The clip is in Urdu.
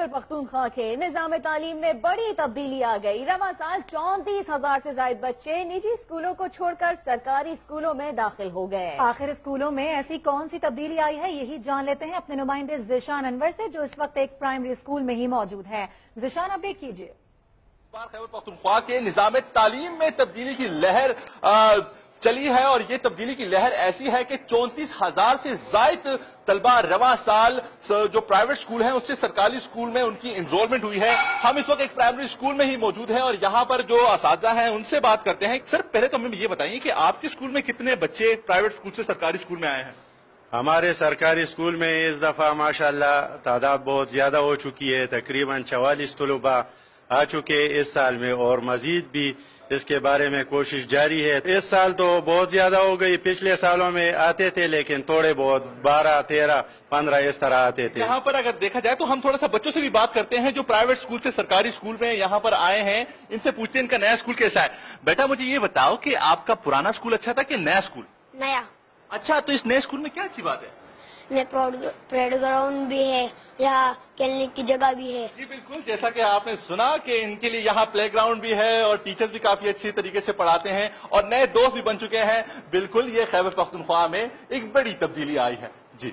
پختونخوا کے نظام تعلیم میں بڑی تبدیلی آ گئی۔ رواں سال 34,000 سے زائد بچے نجی اسکولوں کو چھوڑ کر سرکاری اسکولوں میں داخل ہو گئے۔ آخر اسکولوں میں ایسی کون سی تبدیلی آئی ہے، یہی جان لیتے ہیں اپنے نمائندے ذیشان انور سے، جو اس وقت ایک پرائمری اسکول میں ہی موجود ہے۔ ذیشان، اپڈیٹ کیجیے۔ خیبر پختونخوا کے نظام تعلیم میں تبدیلی کی لہر چلی ہے، اور یہ تبدیلی کی لہر ایسی ہے کہ 34,000 سے زائد طلبہ رواں سال جو پرائیویٹ اسکول ہیں اس سے سرکاری اسکول میں ان کی انرولمنٹ ہوئی ہے۔ ہم اس وقت ایک پرائمری اسکول میں ہی موجود ہیں اور یہاں پر جو اساتذہ ہیں ان سے بات کرتے ہیں۔ سر، پہلے تو ہمیں یہ بتائیے کہ آپ کے اسکول میں کتنے بچے پرائیویٹ اسکول سے سرکاری اسکول میں آئے ہیں؟ ہمارے سرکاری اسکول میں اس دفعہ ماشاءاللہ تعداد بہت زیادہ ہو چکی ہے، تقریباً 44 طلباء آ چکے اس سال میں، اور مزید بھی اس کے بارے میں کوشش جاری ہے۔ اس سال تو بہت زیادہ ہو گئی، پچھلے سالوں میں آتے تھے لیکن تھوڑے بہت 12، 13، 15 اس طرح آتے تھے۔ یہاں پر اگر دیکھا جائے تو ہم تھوڑا سا بچوں سے بھی بات کرتے ہیں جو پرائیویٹ اسکول سے سرکاری اسکول میں یہاں پر آئے ہیں، ان سے پوچھتے ہیں ان کا نیا اسکول کیسا ہے۔ بیٹا مجھے یہ بتاؤ کہ آپ کا پرانا اسکول اچھا تھا کہ نیا اسکول؟ نیا۔ اچھا، تو اس نئے اسکول میں کیا اچھی بات ہے؟ پریڈ گراؤنڈ بھی ہے، یہاں کھیلنے کی جگہ بھی ہے۔ جی بالکل، جیسا کہ آپ نے سنا کہ ان کے لیے یہاں پلے گراؤنڈ بھی ہے اور ٹیچرز بھی کافی اچھی طریقے سے پڑھاتے ہیں اور نئے دوست بھی بن چکے ہیں۔ بالکل، یہ خیبر پختونخوا میں ایک بڑی تبدیلی آئی ہے۔ جی